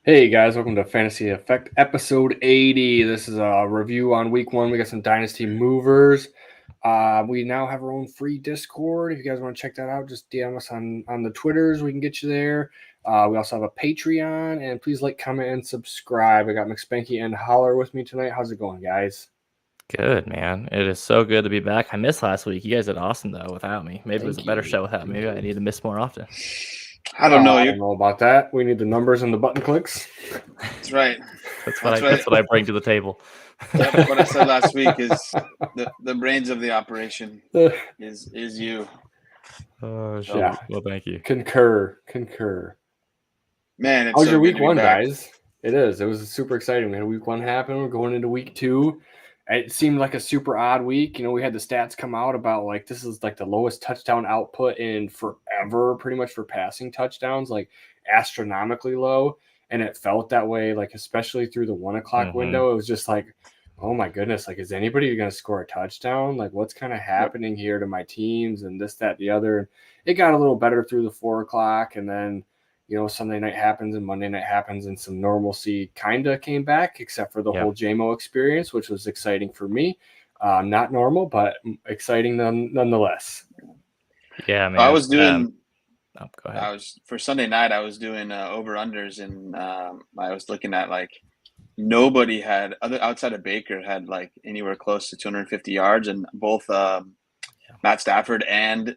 Hey guys, welcome to Fantasy Effect episode 80. This is a review on week one. We got some Dynasty Movers. We now have our own free Discord. If you guys want to check that out, just DM us on the Twitters. We can get you there. We also have a Patreon, and please like, comment, and subscribe. I got McSpanky and Holler with me tonight. How's it going, guys? Good, man. It is so good to be back. I missed last week. You guys did awesome, though, without me. Maybe it was a Thank better you. show without me. Maybe I need to miss more often. I don't know. I don't know about that. We need the numbers and the button clicks. That's right. That's what I bring to the table. Yep, what I said last week is the brains of the operation is you. Oh, shit. Yeah. Well, thank you. Concur. Man, it's How's so your good week to be one, back. guys? It is. It was super exciting. We had week one happen. We're going into week two. It seemed like a super odd week. We had the stats come out about like this is like the lowest touchdown output in forever, pretty much for passing touchdowns, like astronomically low. And it felt that way, like especially through the 1 o'clock window. It was just like, oh my goodness, like is anybody going to score a touchdown? Like what's kind of happening here to my teams and this, that, the other. It got a little better through the 4 o'clock, and then Sunday night happens and Monday night happens, and some normalcy kind of came back, except for the whole JMO experience, which was exciting for me. Not normal, but exciting nonetheless. Yeah, man. I was doing. Go ahead. For Sunday night. I was doing over unders, and I was looking at like nobody had outside of Baker had like anywhere close to 250 yards, and both Matt Stafford and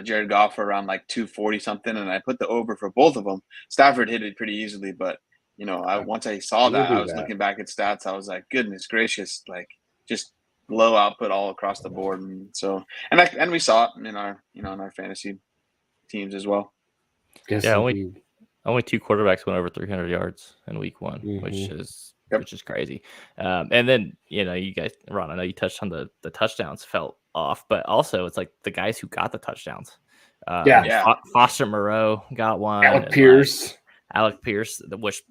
Jared Goff were around like 240 something, and I put the over for both of them. Stafford hit it pretty easily, but once I saw that, I was looking back at stats. I was like, goodness gracious, like just low output all across the board, and so and we saw it in our in our fantasy teams as well. Yes, yeah, only two quarterbacks went over 300 yards in week one, which is crazy. And then you guys, Ron, I know you touched on the touchdowns felt off, but also it's like the guys who got the touchdowns. Foster Moreau got one. Alec Pierce, which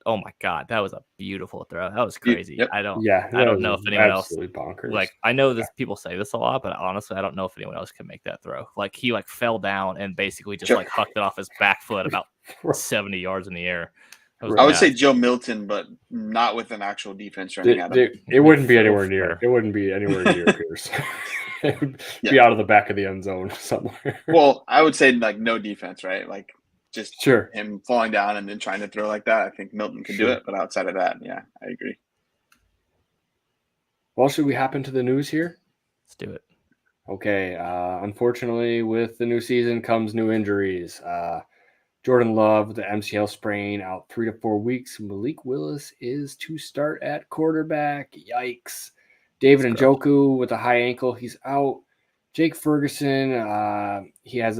oh my god, that was a beautiful throw. That was crazy. Yep. I don't know if anyone else bonkers. Like I know this people say this a lot, but honestly, I don't know if anyone else can make that throw. Like he like fell down and basically just like hucked it off his back foot about 70 yards in the air. I would say Joe Milton, but not with an actual defense running at him. It wouldn't be anywhere near. It wouldn't be anywhere near Pierce. It would be out of the back of the end zone somewhere. Well, I would say like no defense, right? Like just him falling down and then trying to throw like that. I think Milton could do it, but outside of that, yeah, I agree. Well, should we hop into the news here? Let's do it. Okay. Unfortunately, with the new season comes new injuries. Jordan Love with the MCL sprain out 3 to 4 weeks. Malik Willis is to start at quarterback. Yikes. David Njoku with a high ankle. He's out. Jake Ferguson, he has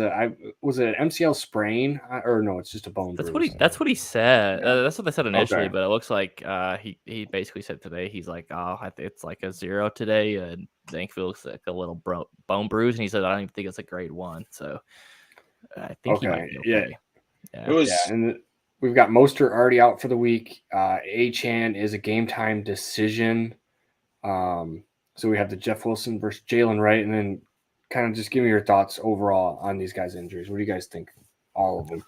was it an MCL sprain? Or no, it's just a bone bruise. That's what he said. That's what they said initially, but it looks like he basically said today, he's like, oh, it's like a 0 today. And I think it looks like a little bone bruise. And he said, I don't even think it's a grade 1. So I think he might be okay. And we've got Mostert already out for the week. Achane is a game time decision. So we have the Jeff Wilson versus Jalen Wright, and then kind of just give me your thoughts overall on these guys' injuries. What do you guys think? All of them.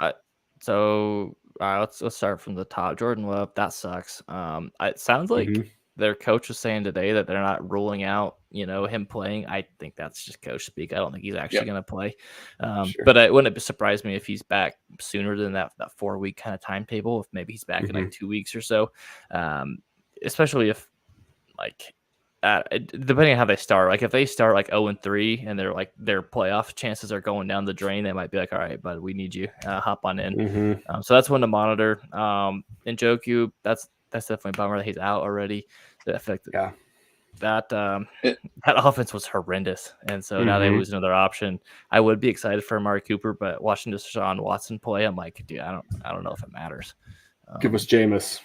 Let's start from the top. Jordan Love, that sucks. It sounds like their coach was saying today that they're not ruling out, him playing. I think that's just coach speak. I don't think he's actually going to play. But it wouldn't surprise me if he's back sooner than that 4-week kind of timetable. If maybe he's back in like 2 weeks or so, especially if depending on how they start. Like if they start like 0-3 and they're like their playoff chances are going down the drain, they might be like, all right, bud, we need you. Hop on in. So that's one to monitor. Njoku, that's definitely a bummer that he's out already. That offense was horrendous, and so now they lose another option. I would be excited for Amari Cooper, but watching Deshaun Watson play, I'm like, dude, I don't know if it matters. Give us Jameis.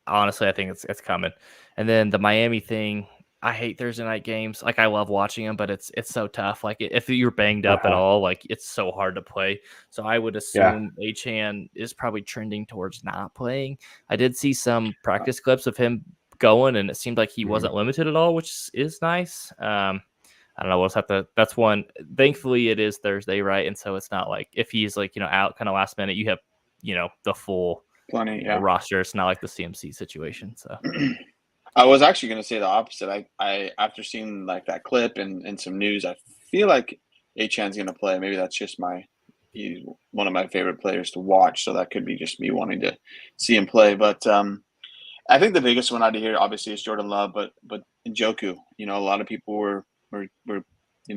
Honestly, I think it's coming. And then the Miami thing, I hate Thursday night games. Like I love watching them, but it's so tough. Like if you're banged up at all, like it's so hard to play. So I would assume Achane is probably trending towards not playing. I did see some practice clips of him going, and it seemed like he wasn't limited at all, which is nice. I don't know. We'll just have to. That's one. Thankfully, it is Thursday, right? And so it's not like if he's like out kind of last minute, you have the full roster. It's not like the CMC situation. So I was actually going to say the opposite. I after seeing like that clip and some news, I feel like Achan's going to play. Maybe that's just he's one of my favorite players to watch, so that could be just me wanting to see him play. But I think the biggest one out of here, obviously, is Jordan Love, but Njoku. A lot of people were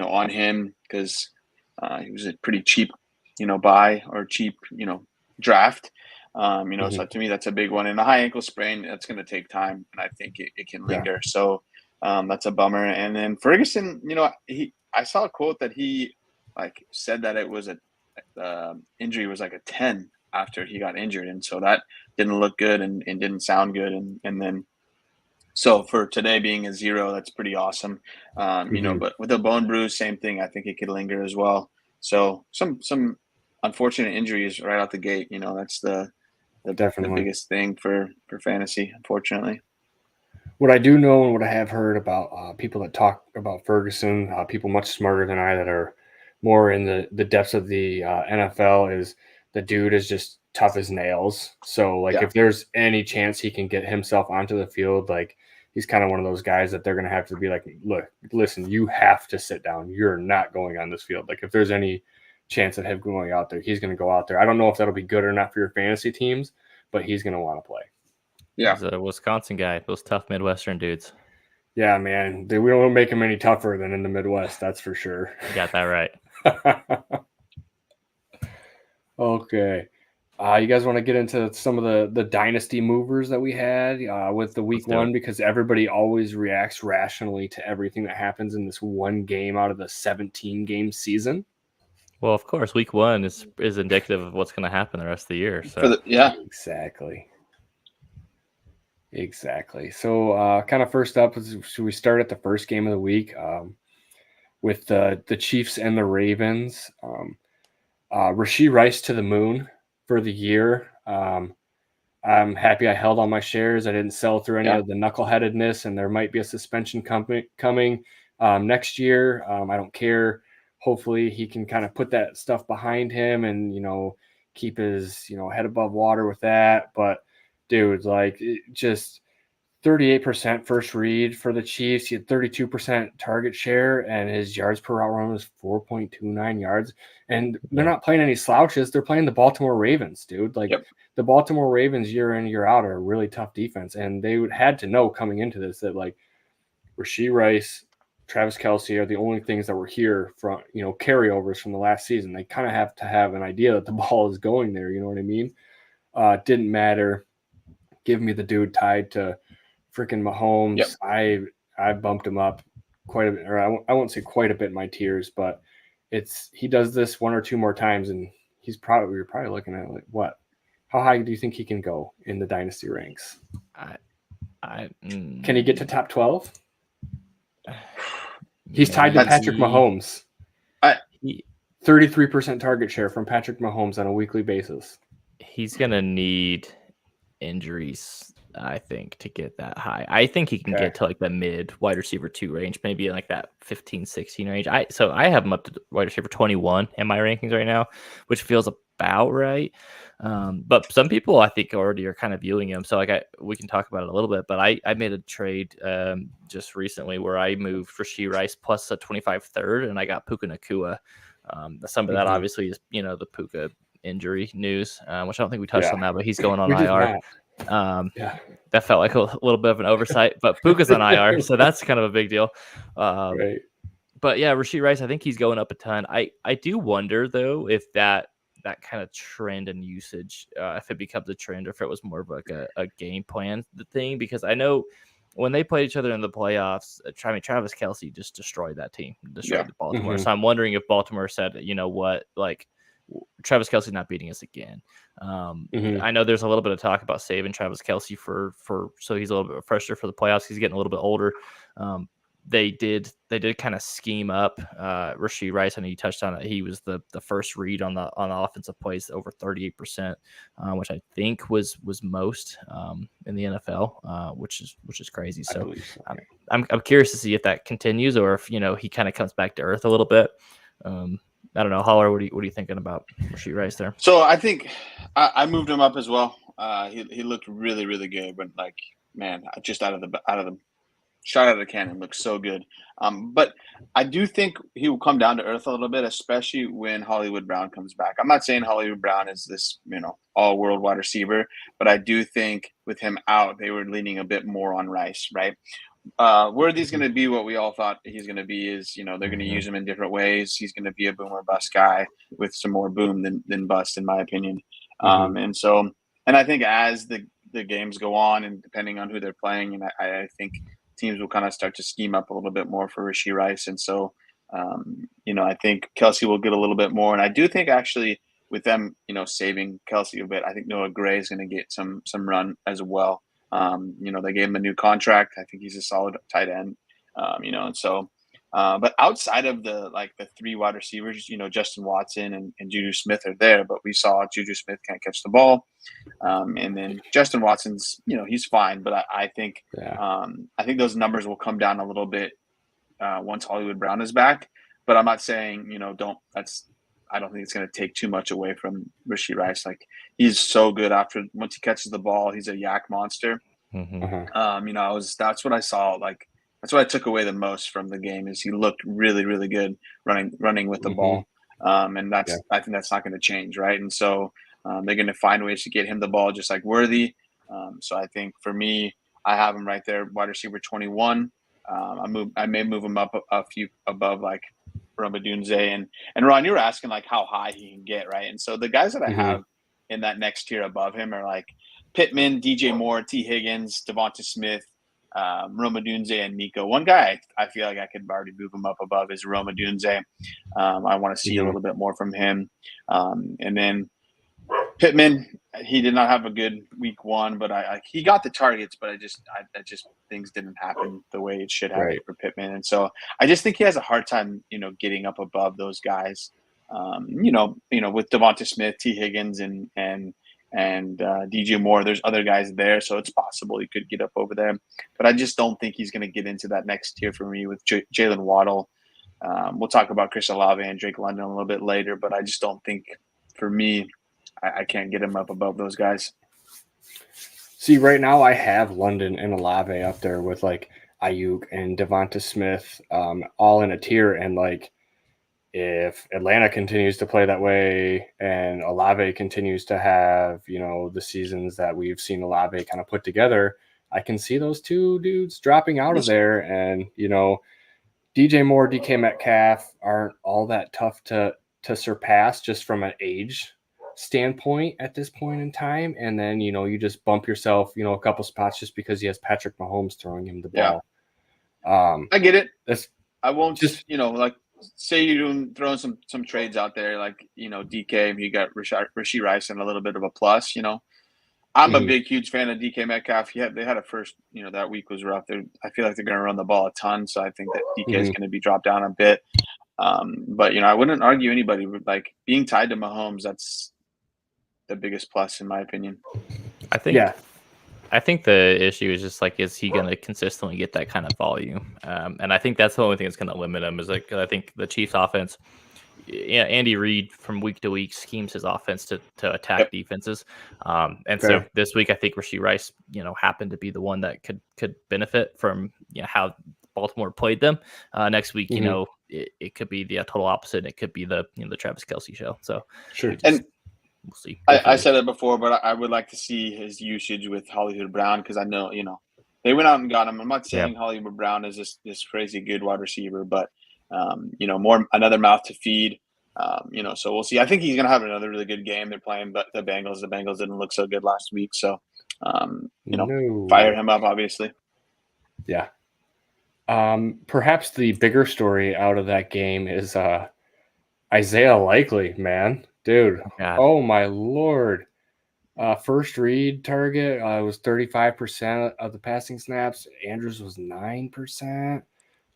on him because he was a pretty cheap buy or cheap draft. So to me that's a big one. And the high ankle sprain, that's going to take time, and I think it can linger. Yeah. So that's a bummer. And then Ferguson, I saw a quote that he said that it was injury was like a 10 after he got injured, and so that didn't look good and didn't sound good. And then so for today being a 0, that's pretty awesome. But with a bone bruise, same thing. I think it could linger as well. So some unfortunate injuries right out the gate. That's the biggest thing for fantasy, unfortunately. What I do know and what I have heard about people that talk about Ferguson, people much smarter than I that are more in the depths of the NFL, is the dude is just tough as nails. So if there's any chance he can get himself onto the field, he's kind of one of those guys that they're going to have to be like, look, listen, you have to sit down. You're not going on this field. If there's any chance of him going out there, he's going to go out there. I don't know if that'll be good or not for your fantasy teams, but he's going to want to play. Yeah. He's a Wisconsin guy, those tough Midwestern dudes. Yeah, man. We don't make him any tougher than in the Midwest, that's for sure. You got that right. Okay. You guys want to get into some of the Dynasty Movers that we had with the week one? Because everybody always reacts rationally to everything that happens in this one game out of the 17-game season. Well, of course, week one is indicative of what's going to happen the rest of the year. So Exactly. So kind of first up, should we start at the first game of the week with the Chiefs and the Ravens? Rashee Rice to the moon for the year. I'm happy I held all my shares. I didn't sell through any of the knuckleheadedness, and there might be a suspension coming next year. I don't care. Hopefully he can kind of put that stuff behind him and, keep his, head above water with that. But dude, just 38% first read for the Chiefs. He had 32% target share, and his yards per route run was 4.29 yards. And they're not playing any slouches. They're playing the Baltimore Ravens, dude. The Baltimore Ravens year in, year out are a really tough defense. And they had to know coming into this that Rashee Rice, Travis Kelce are the only things that were here from, carryovers from the last season. They kind of have to have an idea that the ball is going there. You know what I mean? Didn't matter. Give me the dude tied to freaking Mahomes. Yep. I bumped him up quite a bit, or I won't say quite a bit in my tiers, but he does this one or two more times, and we're probably looking at what? How high do you think he can go in the dynasty ranks? Can he get to top 12? He's tied to Patrick Mahomes. 33% target share from Patrick Mahomes on a weekly basis. He's gonna need injuries, I think, to get that high. I think he can get to the mid wide receiver 2 range, maybe in that 15-16 range. I have him up to wide receiver 21 in my rankings right now, which feels about right. But some people I think already are kind of viewing him. So we can talk about it a little bit, but I made a trade just recently where I moved Rashee Rice plus a 25 third, and I got Puka Nacua. Some of that obviously is the Puka injury news, which I don't think we touched on that, but he's going on IR. That felt like a little bit of an oversight, but Puka's on IR, so that's kind of a big deal. Right. But yeah, Rashee Rice, I think he's going up a ton. I do wonder though if that kind of trend and usage, if it becomes a trend or if it was more of a game plan thing, because I know when they played each other in the playoffs, Travis Kelce just destroyed that team, destroyed the Baltimore. So I'm wondering if Baltimore said, you know what, Travis Kelce not beating us again. I know there's a little bit of talk about saving Travis Kelce for so he's a little bit fresher for the playoffs. He's getting a little bit older. they did kind of scheme up Rashee Rice, and he touched on it. He was the first read on the offensive plays, over 38%, which I think was most in the NFL, which is crazy. So I'm curious to see if that continues, or if he kind of comes back to earth a little bit. I don't know, Holler. What are you thinking about Rashee Rice there? So I think I moved him up as well. He looked really, really good, but like, man, just out of the shot out of the cannon, looks so good. But I do think he will come down to earth a little bit, especially when Hollywood Brown comes back. I'm not saying Hollywood Brown is this, all-world wide receiver, but I do think with him out, they were leaning a bit more on Rice, right? Worthy's going to be what we all thought he's going to be. Is they're going to use him in different ways. He's going to be a boom or bust guy with some more boom than bust, in my opinion. And I think as the games go on, and depending on who they're playing, and I think teams will kind of start to scheme up a little bit more for Rashee Rice, and so I think Kelsey will get a little bit more, and I do think actually with them saving Kelsey a bit, I think Noah Gray is going to get some run as well. They gave him a new contract. I think he's a solid tight end, and so, but outside of the three wide receivers, Justin Watson and Juju Smith are there, but we saw Juju Smith can't catch the ball. And then Justin Watson's, he's fine, but I think those numbers will come down a little bit once Hollywood Brown is back. But I'm not saying, I don't think it's going to take too much away from Rashee Rice. Like, he's so good once he catches the ball, he's a yak monster. That's what I saw. That's what I took away the most from the game, is he looked really, really good running with the ball. And I think that's not going to change. Right. And so they're going to find ways to get him the ball, just like Worthy. So I think for me, I have him right there, wide receiver 21. I may move him up a few above Romadunze and Ron, you were asking how high he can get, right? And so the guys that I have in that next tier above him are Pittman, DJ Moore, T. Higgins, Devonta Smith, Romadunze, and Nico. One guy I feel like I could already move him up above is Romadunze. I want to see a little bit more from him. And then Pittman, he did not have a good week one, but he got the targets, but I just things didn't happen the way it should have for Pittman, and so I just think he has a hard time, getting up above those guys. With Devonta Smith, T. Higgins, and DJ Moore, there's other guys there, so it's possible he could get up over there, but I just don't think he's going to get into that next tier for me with Jalen Waddle. We'll talk about Chris Olave and Drake London a little bit later, but I just don't think, for me, I can't get him up above those guys. See, right now I have London and Olave up there with Ayuk and Devonta Smith, all in a tier. And if Atlanta continues to play that way and Olave continues to have, the seasons that we've seen Olave kind of put together, I can see those two dudes dropping out of there. And, DJ Moore, DK Metcalf aren't all that tough to surpass just from an age standpoint at this point in time. And then, you just bump yourself, a couple spots just because he has Patrick Mahomes throwing him the ball. I get it. I won't just, say you're throwing some trades out there, DK, you got Rashee Rice and a little bit of a plus, I'm a huge fan of DK Metcalf. They had a first, that week was rough. I feel like they're going to run the ball a ton. So I think that DK is going to be dropped down a bit. But, I wouldn't argue anybody with being tied to Mahomes. That's the biggest plus in my opinion. I think the issue is just is he going to consistently get that kind of volume? And I think that's the only thing that's going to limit him is I think the Chiefs offense, Andy Reid from week to week schemes his offense to attack defenses. So this week, I think Rashee Rice, happened to be the one that could benefit from how Baltimore played them. Next week, it could be the total opposite. It could be the Travis Kelce show. So sure. We'll see. I said it before, but I would like to see his usage with Hollywood Brown because I know, they went out and got him. I'm not saying Hollywood Brown is this crazy good wide receiver, but, more another mouth to feed, so we'll see. I think he's going to have another really good game. They're playing the Bengals. The Bengals didn't look so good last week. So, fire him up, obviously. Yeah. Perhaps the bigger story out of that game is Isaiah Likely, man. Dude, oh my Lord. First read target was 35% of the passing snaps. Andrews was 9%.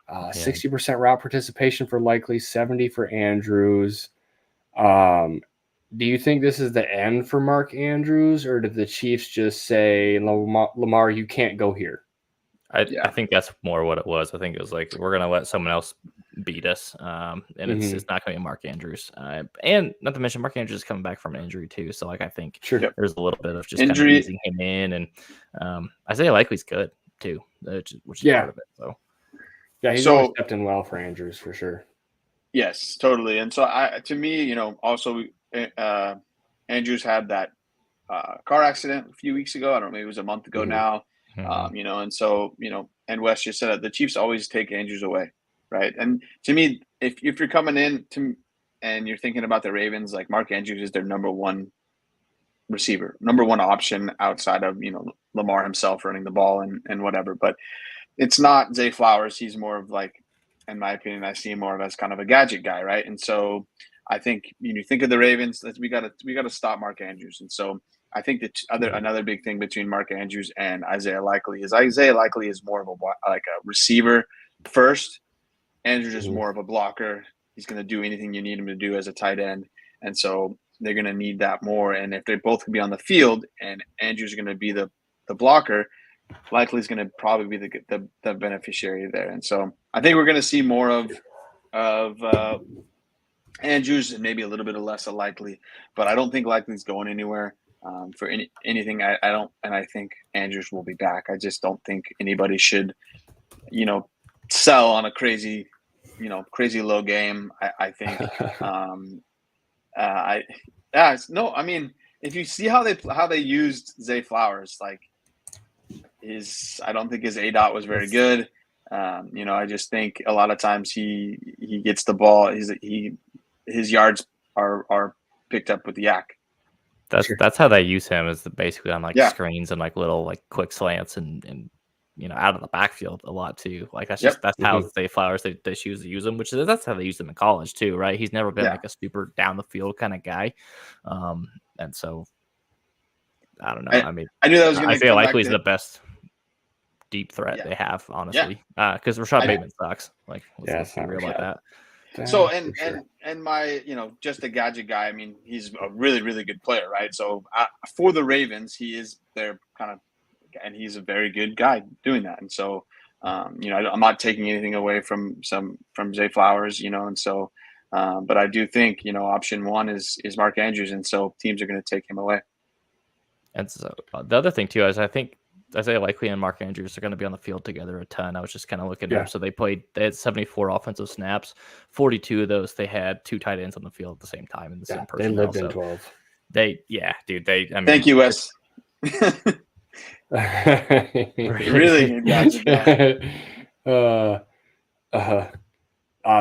60% route participation for Likely, 70 for Andrews. Do you think this is the end for Mark Andrews, or did the Chiefs just say, Lamar, you can't go here? I think that's more what it was. I think it was like, we're going to let someone else beat us. And it's not going to be Mark Andrews. And not to mention, Mark Andrews is coming back from an injury too. So, like, I think there's a little bit of just injury, kind of easing him in. And Isaiah Likely's good too, which is part of it. So, yeah, he's always stepped in well for Andrews for sure. Yes, totally. And so, to me, also Andrews had that car accident a few weeks ago. I don't know, maybe it was a month ago now. And so, and Wes just said it, the Chiefs always take Andrews away, right? And to me, if you're coming in and you're thinking about the Ravens, like, Mark Andrews is their number one receiver, number one option outside of, Lamar himself running the ball and whatever. But it's not Zay Flowers. He's more of, like, in my opinion, I see him more of as kind of a gadget guy, right? And so I think you think of the Ravens, we got to stop Mark Andrews. And so I think that another big thing between Mark Andrews and Isaiah Likely is more of a receiver first. Andrews is more of a blocker. He's going to do anything you need him to do as a tight end, and so they're going to need that more. And if they both can be on the field, and Andrews is going to be the blocker, Likely is going to probably be the beneficiary there. And so I think we're going to see more of Andrews and maybe a little bit of less of Likely, but I don't think Likely's going anywhere. For anything, I don't, and I think Andrews will be back. I just don't think anybody should, sell on a crazy low game. I think, I mean, if you see how they used Zay Flowers, like, I don't think his ADOT was very good. I just think a lot of times he gets the ball. His yards are picked up with the yak. That's how they use him, is basically on screens and like little like quick slants and out of the backfield a lot too. Like that's how Zay Flowers they choose to use him, that's how they use him in college too, right? He's never been like a super down the field kind of guy, and so I don't know. I mean, I knew that was going to. I feel like he's the best deep threat they have, honestly, because Rashad Bateman sucks. Like, let's be real about that. So and my just a gadget guy. I mean, he's a really, really good player, right? So for the Ravens, he is their kind of, and he's a very good guy doing that. And so I'm not taking anything away from Zay Flowers, and so but I do think option one is Mark Andrews, and so teams are going to take him away. And so the other thing too is I think Isaiah Likely and Mark Andrews are going to be on the field together a ton. I was just kind of looking up. So they had 74 offensive snaps. 42 of those, they had two tight ends on the field at the same time in the same personnel. They lived in 12. Thank you, Wes. Really good guys.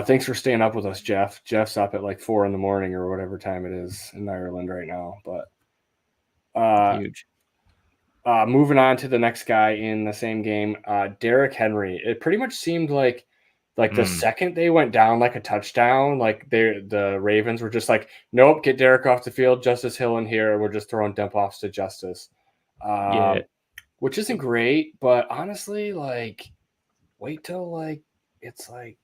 Thanks for staying up with us, Jeff. Jeff's up at like 4 a.m. or whatever time it is in Ireland right now. But huge. Moving on to the next guy in the same game, Derrick Henry. It pretty much seemed like the second they went down like a touchdown, like the Ravens were just like, nope, get Derrick off the field. Justice Hill in here. We're just throwing dump offs to Justice. Which isn't great, but honestly, like, wait till like it's like,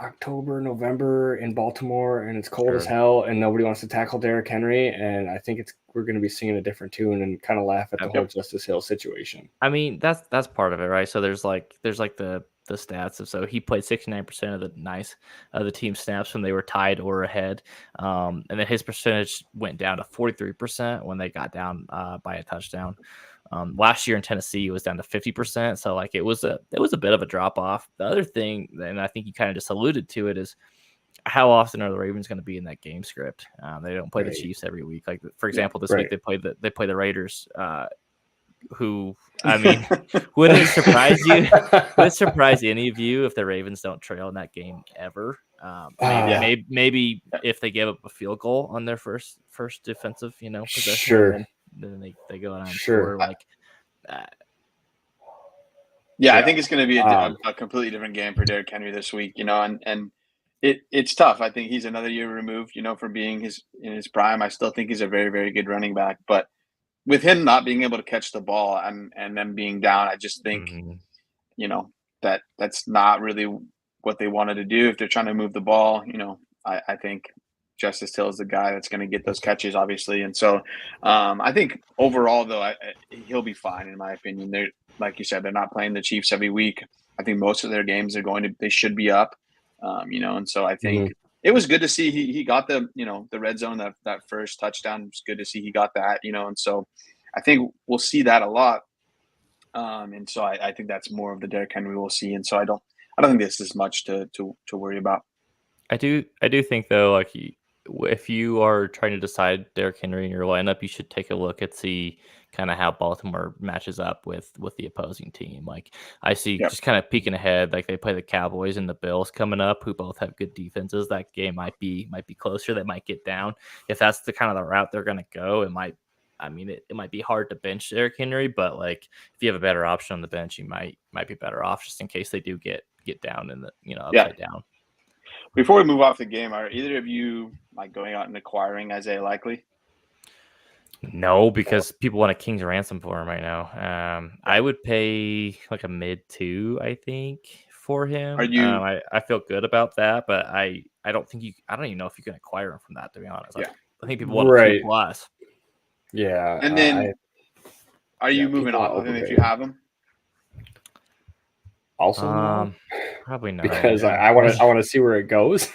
October, November in Baltimore, and it's cold as hell, and nobody wants to tackle Derrick Henry, and I think we're going to be singing a different tune and kind of laugh at the whole Justice Hill situation. I mean, that's part of it, right? So there's like the stats of, so he played 69% of the team snaps when they were tied or ahead, and then his percentage went down to 43% when they got down by a touchdown. Last year in Tennessee, it was down to 50%. So like it was a bit of a drop off. The other thing, and I think you kind of just alluded to it, is how often are the Ravens going to be in that game script? They don't play the Chiefs every week. Like, for example, this week they play the Raiders, who, I mean, would it surprise you? Would it surprise any of you if the Ravens don't trail in that game ever? Maybe if they give up a field goal on their first defensive, possession. Sure. Then they go out and score like that. I think it's going to be a completely different game for Derrick Henry this week, and it's tough. I think he's another year removed, from being in his prime. I still think he's a very, very good running back, but with him not being able to catch the ball and them being down, I just think, that's not really what they wanted to do if they're trying to move the ball. I think Justice Hill is the guy that's going to get those catches, obviously. And so I think overall, though, he'll be fine, in my opinion. They're, like you said, they're not playing the Chiefs every week. I think most of their games they should be up, and so I think it was good to see he got the red zone, that first touchdown. It was good to see he got that, and so I think we'll see that a lot. And so I think that's more of the Derrick Henry we'll see. And so I don't think this is much to worry about. I do think, though, like, if you are trying to decide Derrick Henry in your lineup, you should take a look at see kind of how Baltimore matches up with the opposing team. Like, I see just kind of peeking ahead, like they play the Cowboys and the Bills coming up, who both have good defenses. That game might be closer. They might get down. If that's the kind of the route they're going to go, it might be hard to bench Derrick Henry, but like if you have a better option on the bench, you might be better off just in case they do get down in the upside down. Before we move off the game, are either of you like going out and acquiring Isaiah Likely? No, because people want a king's ransom for him right now. I would pay like a mid 2, I think, for him. Are you? I feel good about that, but I don't even know if you can acquire him from that, to be honest. I think people want a 2+. Yeah. And then are you moving off of him if you have him? Also, no. Probably not. Because I want to see where it goes.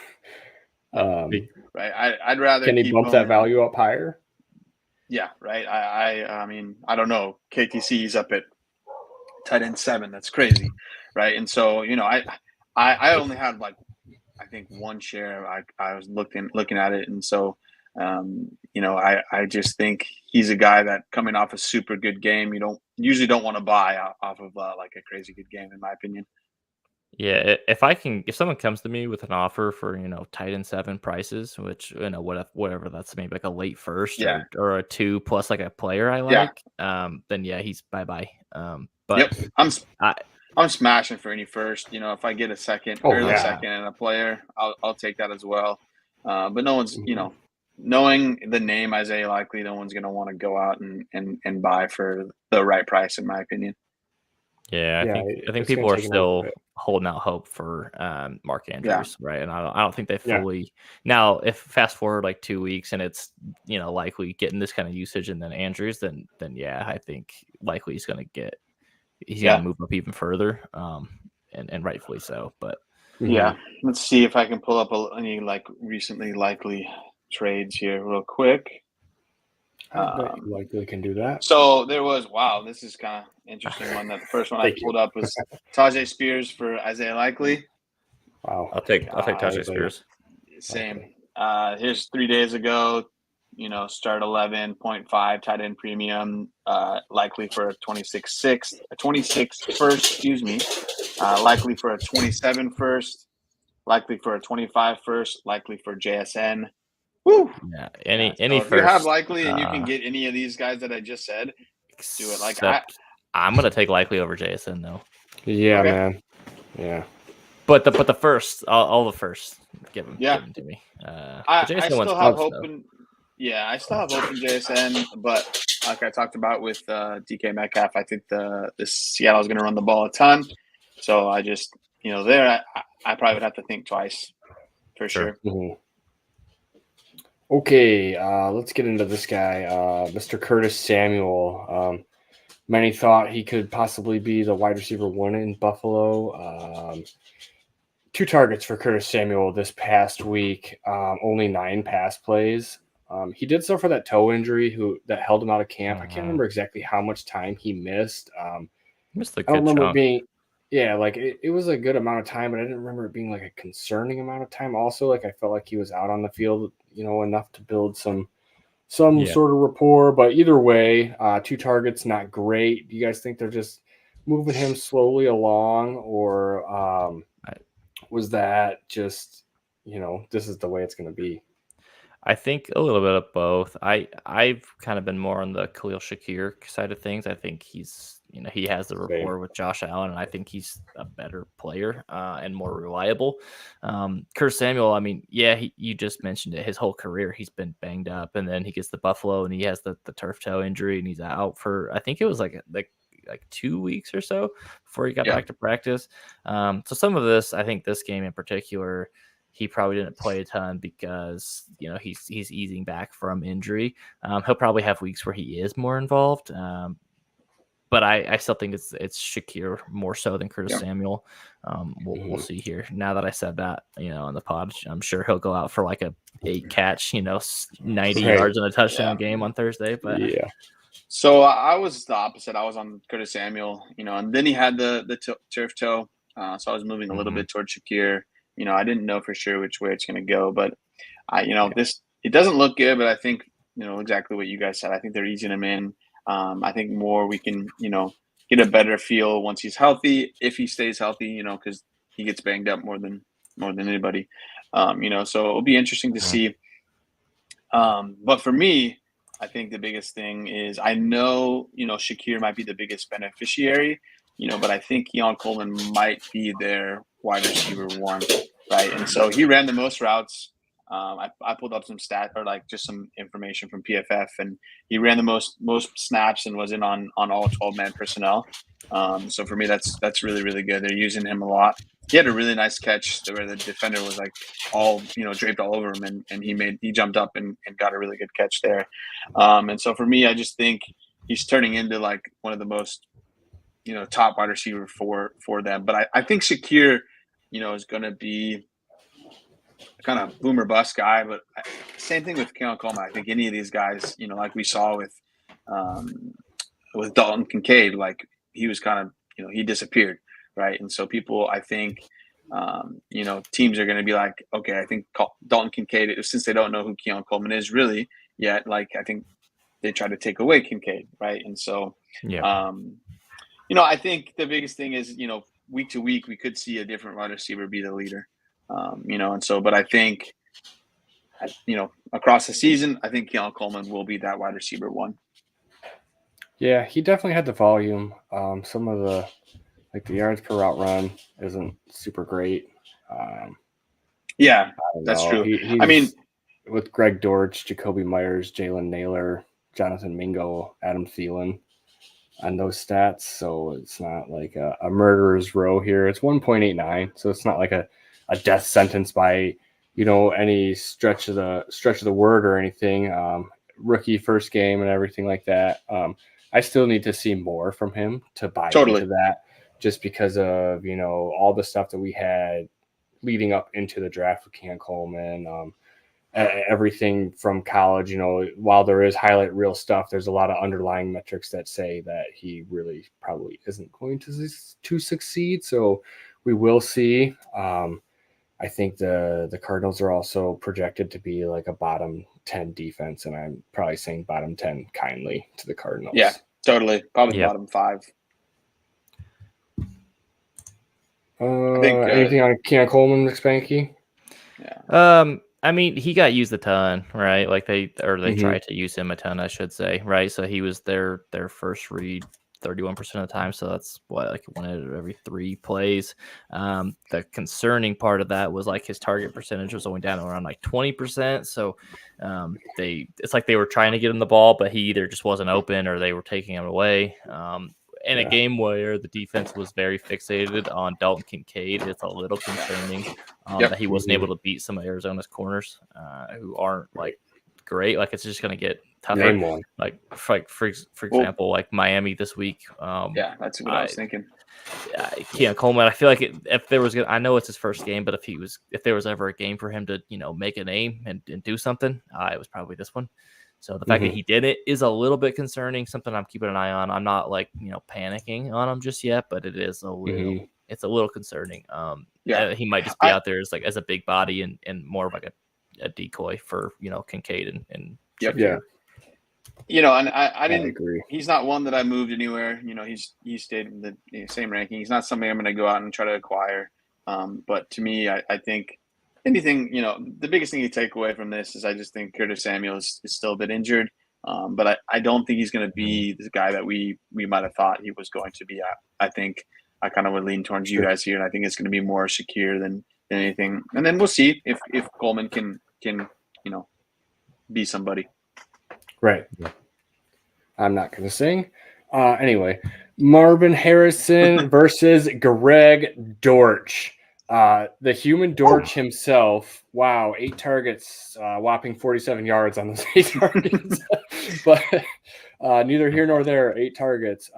Right. I'd rather. Can he bump that value up higher? Yeah. Right. I mean, I don't know. KTC is up at tight end 7. That's crazy. Right. And so, I only had like, I think one share. I was looking at it. And so, I just think he's a guy that coming off a super good game, you don't want to buy off of like a crazy good game, in my opinion. Yeah, if someone comes to me with an offer for tight end 7 prices, which whatever that's maybe like a late first or a 2 plus like a player I like, then he's bye. But I'm smashing for any first. If I get a second, early second and a player, I'll take that as well. But no one's knowing the name Isaiah Likely, no one's going to want to go out and buy for the right price, in my opinion. Yeah, I think people are still holding out hope for Mark Andrews, right? And I don't think they fully now. If fast forward like 2 weeks and it's Likely getting this kind of usage and then Andrews, then I think Likely is going to move up even further, and rightfully so. But let's see if I can pull up any like recently Likely trades here real quick. Likely can do that. So there was this is kind of interesting one. That the first one I pulled up was Tajay Spears for Isaiah Likely. Wow, I'll take Tajay Spears. Same. Here's 3 days ago. Start 11.5 tight end premium. Likely for a 26 first. Excuse me. Likely for a 27 first. Likely for a 25 first. Likely for JSN. Woo! Yeah, any so first. If you have Likely and you can get any of these guys that I just said, do it. Like I'm gonna take Likely over JSN though. Yeah, man. Yeah. But the first, all the first, give them to me. I still have hope in. Yeah, I still have hope in JSN, but like I talked about with DK Metcalf, I think the Seattle is going to run the ball a ton. So I just there I probably would have to think twice for sure. Mm-hmm. Okay, let's get into this guy, Mr. Curtis Samuel. Many thought he could possibly be the wide receiver 1 in Buffalo. 2 targets for Curtis Samuel this past week, only 9 pass plays. He did suffer that toe injury that held him out of camp. I can't remember exactly how much time he missed. Missed a I don't good remember chunk. being like it was a good amount of time, but I didn't remember it being like a concerning amount of time. Also, like I felt like he was out on the field, enough to build some sort of rapport. But either way, 2 targets, not great. Do you guys think they're just moving him slowly along, or was that just this is the way it's going to be? I think a little bit of both. I've kind of been more on the Khalil Shakir side of things. I think he's he has the rapport with Josh Allen, and I think he's a better player and more reliable. Curtis Samuel, I mean, you just mentioned it. His whole career, he's been banged up, and then he gets the Buffalo, and he has the turf toe injury, and he's out for I think it was like like 2 weeks or so before he got back to practice. So some of this, I think this game in particular, he probably didn't play a ton because, he's easing back from injury. He'll probably have weeks where he is more involved. But I still think it's Shakir more so than Curtis Samuel. We'll see here. Now that I said that, on the pod, I'm sure he'll go out for like a 8 catch, 90 yards and a touchdown game on Thursday. But so I was the opposite. I was on Curtis Samuel, and then he had the turf toe. So I was moving a little bit toward Shakir. I didn't know for sure which way it's going to go, but it doesn't look good. But I think exactly what you guys said. I think they're easing him in. I think more we can, get a better feel once he's healthy, if he stays healthy, because he gets banged up more than anybody, so it'll be interesting to see. But for me, I think the biggest thing is I know, Shakir might be the biggest beneficiary, but I think Keon Coleman might be their wide receiver 1, right? And so he ran the most routes. I pulled up some stats or like just some information from PFF, and he ran the most snaps and was in on all 12-man personnel. So for me, that's really, really good. They're using him a lot. He had a really nice catch where the defender was like all, draped all over him, and he jumped up and got a really good catch there. And so for me, I just think he's turning into like one of the most, top wide receiver for them. But I think Shakir, is going to be kind of boomer bust guy, but same thing with Keon Coleman. I think any of these guys, like we saw with Dalton Kincaid, like he was kind of, he disappeared, right? And so people, I think, teams are going to be like, okay, I think Dalton Kincaid, since they don't know who Keon Coleman is really yet, like I think they try to take away Kincaid, right? And so, I think the biggest thing is, week to week, we could see a different wide receiver be the leader. And so, but I think, across the season, I think Keon Coleman will be that wide receiver 1. Yeah, he definitely had the volume. Some of the yards per route run isn't super great. That's true. With Greg Dortch, Jacoby Myers, Jalen Naylor, Jonathan Mingo, Adam Thielen on those stats, so it's not like a murderer's row here. It's 1.89, so it's not like a death sentence by any stretch of the word or anything. Rookie first game and everything like that. I still need to see more from him to buy into that, just because of all the stuff that we had leading up into the draft with Keon Coleman. Everything from college, while there is highlight reel stuff, there's a lot of underlying metrics that say that he really probably isn't going to succeed. So we will see. I think the Cardinals are also projected to be like a bottom 10 defense, and I'm probably saying bottom 10 kindly to the Cardinals. Yeah, totally. Probably bottom 5. I think anything on Keon Coleman, Spanky? Yeah. He got used a ton, right? Like they tried to use him a ton, I should say, right? So he was their first read 31% of the time. So that's like 1 out of every 3 plays. The concerning part of that was like his target percentage was only down around like 20%. So it's like they were trying to get him the ball, but he either just wasn't open or they were taking him away. In a game where the defense was very fixated on Dalton Kincaid, it's a little concerning that he wasn't able to beat some of Arizona's corners who aren't like great. Like it's just going to get tougher. Name one. Like for example, like Miami this week. That's what I was thinking. Keon Coleman, I feel like if there was, I know it's his first game, but if there was ever a game for him to make a name and do something, it was probably this one. So the fact that he did it is a little bit concerning, something I'm keeping an eye on. I'm not like, panicking on him just yet, but it is a little, it's a little concerning. He might just be out there as a big body and more of like a decoy for, Kincaid and Yeah. And I didn't agree. He's not one that I moved anywhere. He stayed in the same ranking. He's not somebody I'm going to go out and try to acquire. But to me, I think anything, the biggest thing you take away from this is I just think Curtis Samuel is still a bit injured. But I don't think he's going to be the guy that we might have thought he was going to be. I think I kind of would lean towards you guys here, and I think it's going to be more Shakir than anything. And then we'll see if Coleman can be somebody. Right. I'm not going to sing. Anyway, Marvin Harrison versus Greg Dortch. The human Dortch himself. Wow, 8 targets, whopping 47 yards on those 8 targets. But neither here nor there, 8 targets.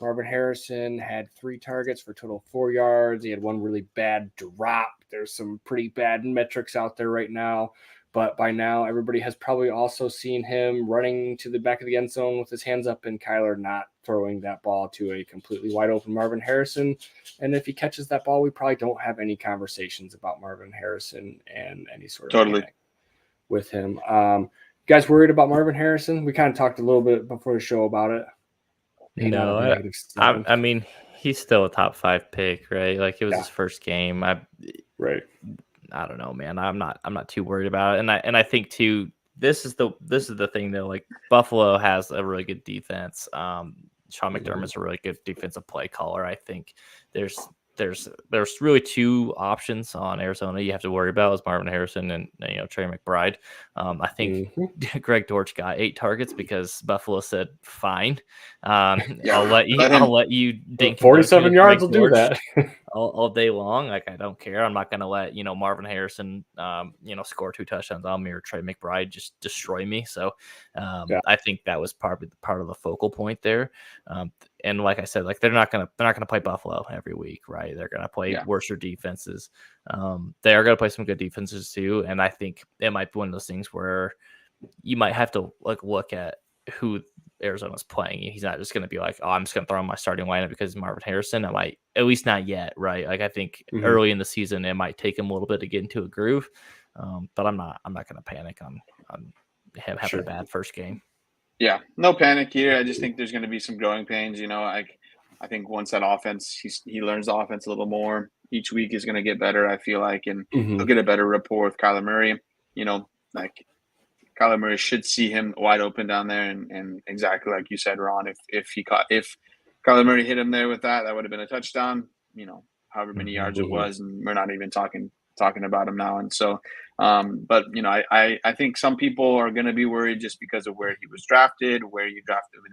Marvin Harrison had 3 targets for a total of 4 yards. He had one really bad drop. There's some pretty bad metrics out there right now. But by now, everybody has probably also seen him running to the back of the end zone with his hands up and Kyler not throwing that ball to a completely wide open Marvin Harrison. And if he catches that ball, we probably don't have any conversations about Marvin Harrison and any sort of panic with him. You guys worried about Marvin Harrison? We kind of talked a little bit before the show about it. No, I mean, he's still a top 5 pick, right? Like, it was his first game. Right. I don't know, man. I'm not too worried about it. And I think too, this is the thing though. Like, Buffalo has a really good defense. Sean McDermott's a really good defensive play caller. I think there's really 2 options on Arizona you have to worry about, is Marvin Harrison and Trey McBride. I think Greg Dortch got 8 targets because Buffalo said fine. I'll let you dink 47 yards will do that all day long. Like, I don't care. I'm not going to let Marvin Harrison score 2 touchdowns on me, or Trey McBride just destroy me. So I think that was probably part of the focal point there. And like I said, like, they're not gonna play Buffalo every week, right? They're gonna play worse defenses. They are gonna play some good defenses too, and I think it might be one of those things where you might have to look at who Arizona's playing. He's not just gonna be like, oh, I'm just gonna throw in my starting lineup because it's Marvin Harrison. I might, at least not yet, right? Like, I think early in the season it might take him a little bit to get into a groove, but I'm not gonna panic on him having a bad first game. Yeah, no panic here. I just think there's going to be some growing pains. I think once that offense, he learns the offense a little more, each week is going to get better, I feel like, and he'll get a better rapport with Kyler Murray. Like, Kyler Murray should see him wide open down there, and exactly like you said, Ron, if Kyler Murray hit him there with that would have been a touchdown. However many yards it was, and we're not even talking about him now. And so, but I think some people are going to be worried just because of where he was drafted, where you drafted him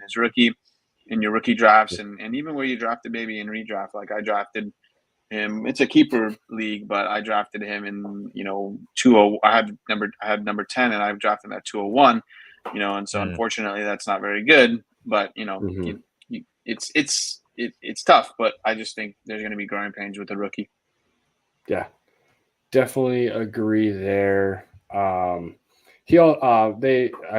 in your rookie drafts, and even where you drafted maybe in redraft. Like, I drafted him. It's a keeper league, but I drafted him in 20. I had number 10, and I've drafted him at 201. And so unfortunately that's not very good. But it's tough. But I just think there's going to be growing pains with the rookie. Yeah. Definitely agree there. I've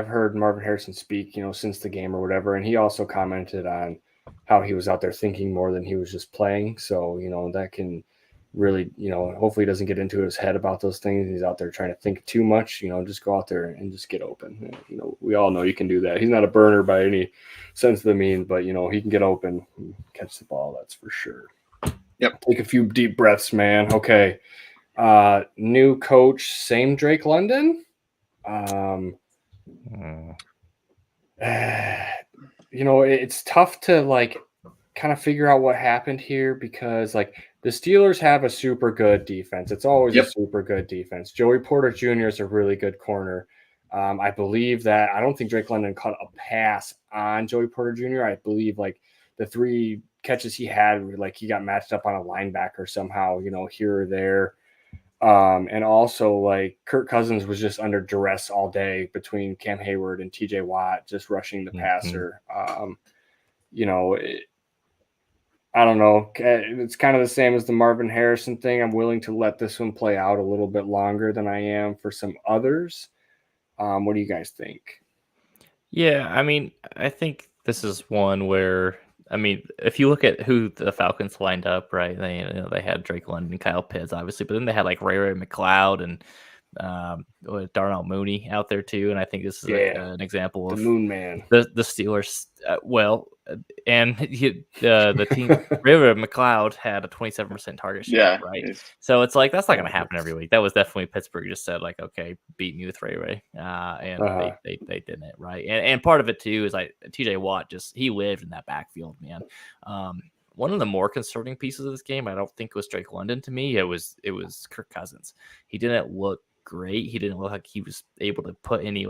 heard Marvin Harrison speak, since the game or whatever, and he also commented on how he was out there thinking more than he was just playing. So, that can really, hopefully he doesn't get into his head about those things. He's out there trying to think too much, just go out there and just get open. We all know you can do that. He's not a burner by any sense of the means, but, he can get open and catch the ball. That's for sure. Yep. Take a few deep breaths, man. Okay. New coach, same Drake London. It's tough to kind of figure out what happened here, because the Steelers have a super good defense. It's always a super good defense. Joey Porter Jr. is a really good corner. I believe that I don't think Drake London caught a pass on Joey Porter Jr. I believe the 3 catches he had, he got matched up on a linebacker somehow, here or there. And also Kirk Cousins was just under duress all day between Cam Hayward and TJ Watt, just rushing the passer. I don't know. It's kind of the same as the Marvin Harrison thing. I'm willing to let this one play out a little bit longer than I am for some others. What do you guys think? Yeah, I mean, I think this is one where, if you look at who the Falcons lined up, right? They had Drake London, Kyle Pitts, obviously, but then they had Ray McLeod and Darnell Mooney out there too. And I think this is an example of the Moon Man, the Steelers. And the team, Ray McLeod had a 27% target share, right? So it's that's not going to happen every week. That was definitely Pittsburgh just said okay, beat me with Ray, and they didn't, right? And part of it too is TJ Watt he lived in that backfield, man. One of the more concerning pieces of this game, I don't think was Drake London to me. It was Kirk Cousins. He didn't look great. He didn't look like he was able to put any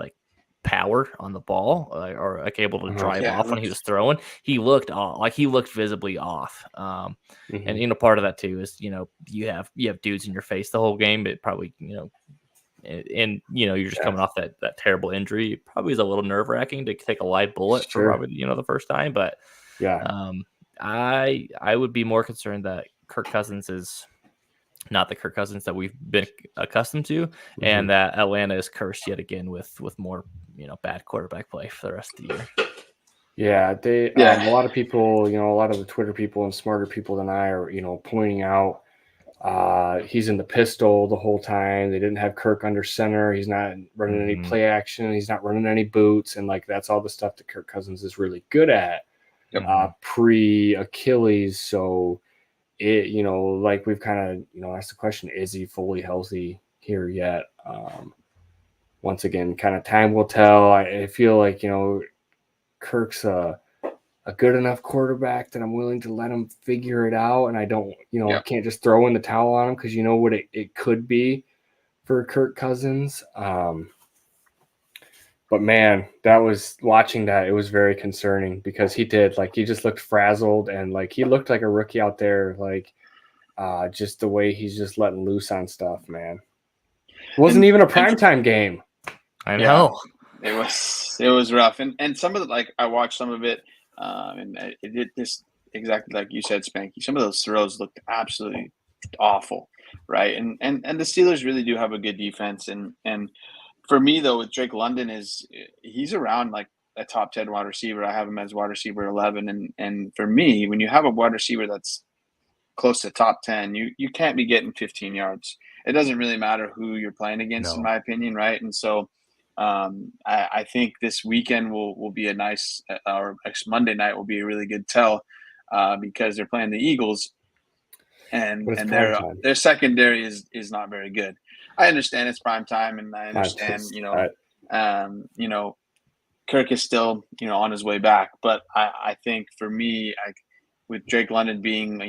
power on the ball, or like able to drive off when he was throwing. He looked visibly off. And part of that too is you have dudes in your face the whole game, but probably and you're just coming off that terrible injury. It probably is a little nerve wracking to take a live bullet for probably the first time, but I would be more concerned that Kirk Cousins is not the Kirk Cousins that we've been accustomed to, and that Atlanta is cursed yet again with more bad quarterback play for the rest of the year. Yeah, a lot of people, a lot of the Twitter people and smarter people than I are, pointing out he's in the pistol the whole time. They didn't have Kirk under center. He's not running any play action. He's not running any boots, and that's all the stuff that Kirk Cousins is really good at pre-Achilles. So it, we've kind of, asked the question, is he fully healthy here yet? Once again, kind of time will tell. I feel like, Kirk's a good enough quarterback that I'm willing to let him figure it out. And I don't, I can't just throw in the towel on him because you know what it could be for Kirk Cousins. But man, watching that, it was very concerning because he just looked frazzled and he looked like a rookie out there. Just the way he's just letting loose on stuff, man. It wasn't even a primetime game. I know. It was rough. And some of it, I watched some of it, and it did this exactly like you said, Spanky. Some of those throws looked absolutely awful, right? And the Steelers really do have a good defense. And for me, though, with Drake London, he's around a top 10 wide receiver. I have him as wide receiver 11. And for me, when you have a wide receiver that's close to top 10, you can't be getting 15 yards. It doesn't really matter who you're playing against, in my opinion, right? And so I think this weekend will be a nice, or next Monday night will be a really good tell because they're playing the Eagles, and their secondary is not very good. I understand it's prime time, and I understand Kirk is still on his way back, but I think for me, with Drake London being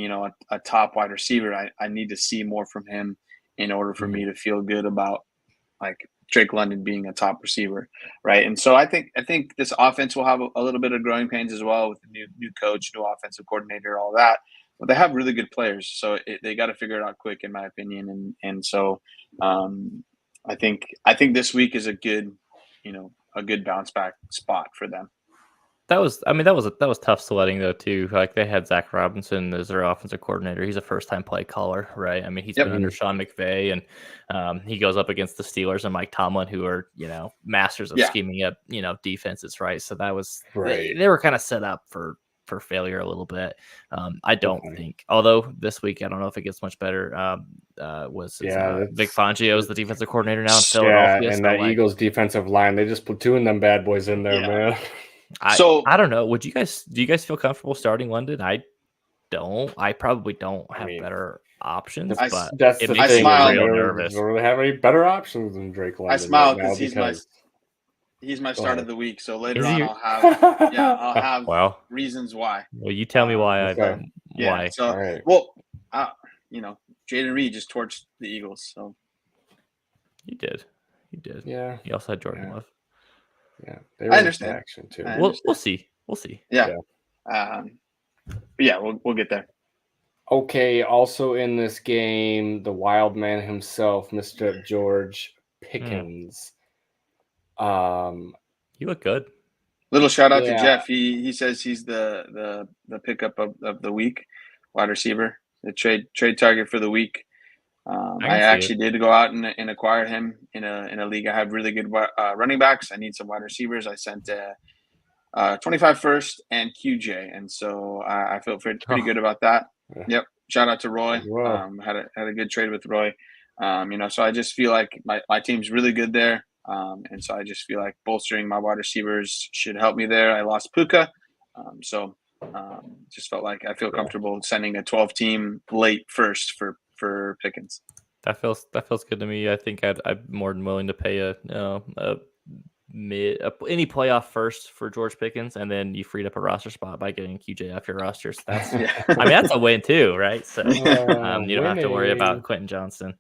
a top wide receiver, I need to see more from him in order for me to feel good about Drake London being a top receiver, right? And so I think this offense will have a little bit of growing pains as well with the new coach, new offensive coordinator, all that. But they have really good players, so they got to figure it out quick, in my opinion. And so I think this week is a good bounce back spot for them. That was tough sledding though too. They had Zach Robinson as their offensive coordinator. He's a first time play caller, right? I mean, he's been under Sean McVay, and he goes up against the Steelers and Mike Tomlin, who are masters of scheming up defenses, right? So that was they were kind of set up for failure a little bit. I don't think, although this week I don't know if it gets much better. Vic Fangio is the defensive coordinator now in Philadelphia, and that Eagles defensive line, they just platoon them bad boys in there, man. I don't know. Do you guys feel comfortable starting London? I don't. I probably don't have better options. But that's it the makes thing. me real nervous. Don't really have any better options than Drake London. I smile right because he's my start of the week. So later on, I'll have reasons why. Well, you tell me why. Why? So right. Jaden Reed just torched the Eagles. So he did. Yeah. He also had Jordan Love. Yeah, I understand. Action too. We'll see. Yeah. We'll get there. Okay. Also in this game, the wild man himself, Mr. George Pickens. You look good. Little shout out to Jeff. He says he's the pickup of the week, wide receiver, the trade target for the week. I actually did go out and acquire him in a league. I have really good running backs. I need some wide receivers. I sent 25 first and QJ, and so I feel pretty good about that. Yep. Shout out to Roy. Had a good trade with Roy. So I just feel like my team's really good there. And so I just feel like bolstering my wide receivers should help me there. I lost Puka. Just felt like I feel comfortable sending a 12-team late first for Pickens. That feels good to me. I think I'm more than willing to pay any playoff first for George Pickens, and then you freed up a roster spot by getting QJ off your roster. So that's that's a win too, right? So you don't have to worry about Quentin Johnston.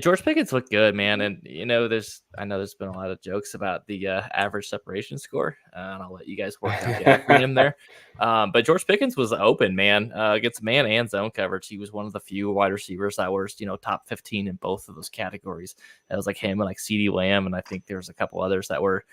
George Pickens looked good, man, and I know there's been a lot of jokes about the average separation score, and I'll let you guys work out the acronym there. But George Pickens was open, man, against man and zone coverage. He was one of the few wide receivers that were, top 15 in both of those categories. That was like him and like CeeDee Lamb, and I think there was a couple others that were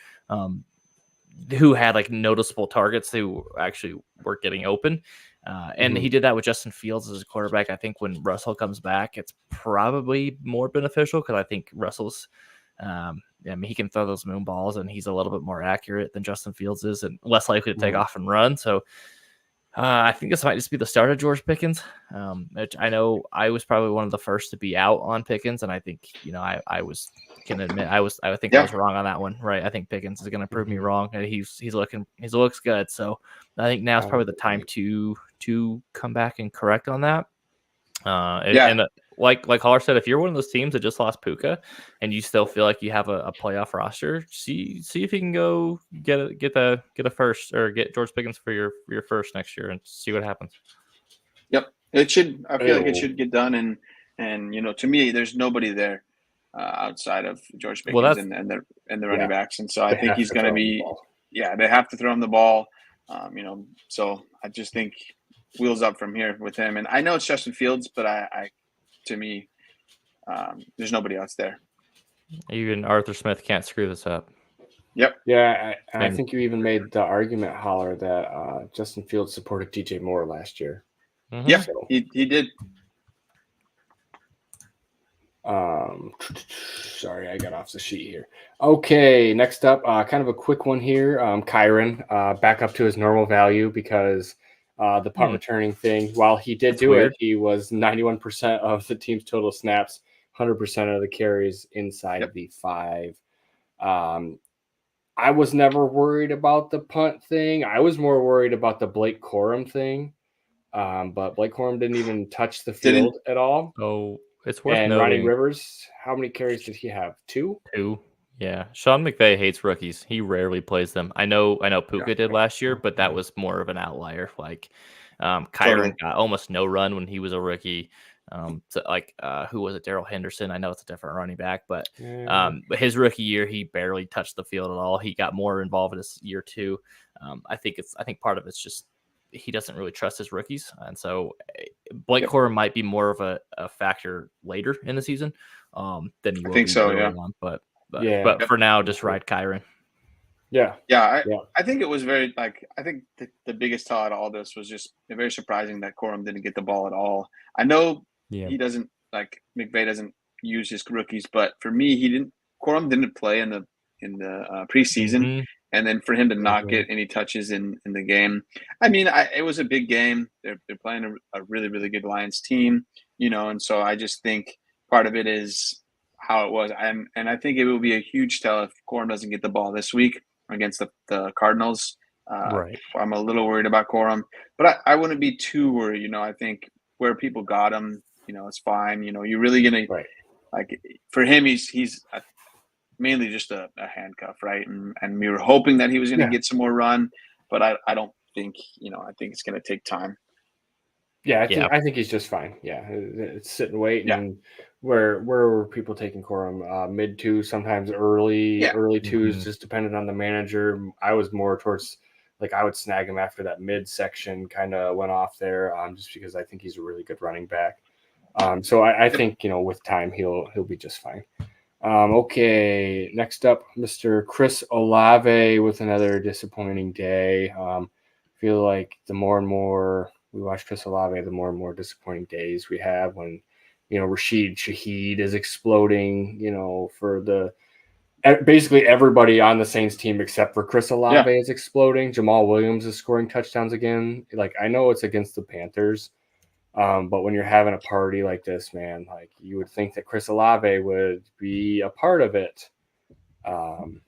who had like noticeable targets who actually were getting open. And he did that with Justin Fields as a quarterback. I think when Russell comes back, it's probably more beneficial because I think Russell's, he can throw those moon balls and he's a little bit more accurate than Justin Fields is and less likely to take off and run. So I think this might just be the start of George Pickens. Which I know I was probably one of the first to be out on Pickens, and I think I can admit I was wrong on that one. Right, I think Pickens is going to prove me wrong. He looks good. So I think now is probably the time to come back and correct on that. And like Holler said, if you're one of those teams that just lost Puka and you still feel like you have a playoff roster, see if you can go get a first or get George Pickens for your first next year and see what happens. Yep, it should. I feel like it should get done, and to me, there's nobody there outside of George Pickens and the running backs, and so I think he's going to be. Yeah, they have to throw him the ball. So I just think wheels up from here with him, and I know it's Justin Fields, but to me, there's nobody else there. Even Arthur Smith can't screw this up. Yep. Yeah, I think you even made the argument, Holler, that Justin Fields supported DJ Moore last year. Mm-hmm. Yeah, so, he did. Sorry, I got off the sheet here. Okay, next up, kind of a quick one here. Kyren back up to his normal value because the punt returning thing, while he did it, he was 91% of the team's total snaps, 100% of the carries inside of the 5. I was never worried about the punt thing. I was more worried about the Blake Corum thing. But Blake Corum didn't even touch the field at all. Oh, it's worth noting. And Ronnie Rivers, how many carries did he have? 2? 2. Yeah. Sean McVay hates rookies. He rarely plays them. I know Puka did last year, but that was more of an outlier. Like Kyren got almost no run when he was a rookie. Who was it? Darrell Henderson. I know it's a different running back, but his rookie year, he barely touched the field at all. He got more involved in his year 2. I think part of it's just he doesn't really trust his rookies. And so Blake Corum might be more of a factor later in the season than he will be early on. But for now, just ride Kyren. Yeah. I think it was I think the biggest tell out of all this was just very surprising that Corum didn't get the ball at all. I know he doesn't McVay doesn't use his rookies, but for me, Corum didn't play in the preseason, and then for him to not get any touches in the game, I mean, it was a big game. They're playing a really, really good Lions team, and so I just think part of it is how it was, and I think it will be a huge tell if Corum doesn't get the ball this week against the Cardinals. Right. I'm a little worried about Corum, but I wouldn't be too worried. I think where people got him, it's fine. You're really gonna for him, he's mainly just a handcuff, right? And we were hoping that he was going to get some more run, but I don't think I think it's going to take time. Yeah, I think he's just fine. Yeah, it's sit and wait. Yeah. And where were people taking Corum? Mid 2, sometimes early 2s, just depending on the manager. I was more towards I would snag him after that mid section kind of went off there, just because I think he's a really good running back. So I think with time he'll be just fine. Okay, next up, Mr. Chris Olave with another disappointing day. Feel like the more and more we watch Chris Olave, the more and more disappointing days we have when, Rashid Shaheed is exploding, for basically everybody on the Saints team except for Chris Olave is exploding. Jamal Williams is scoring touchdowns again. I know it's against the Panthers. But when you're having a party like this, man, you would think that Chris Olave would be a part of it.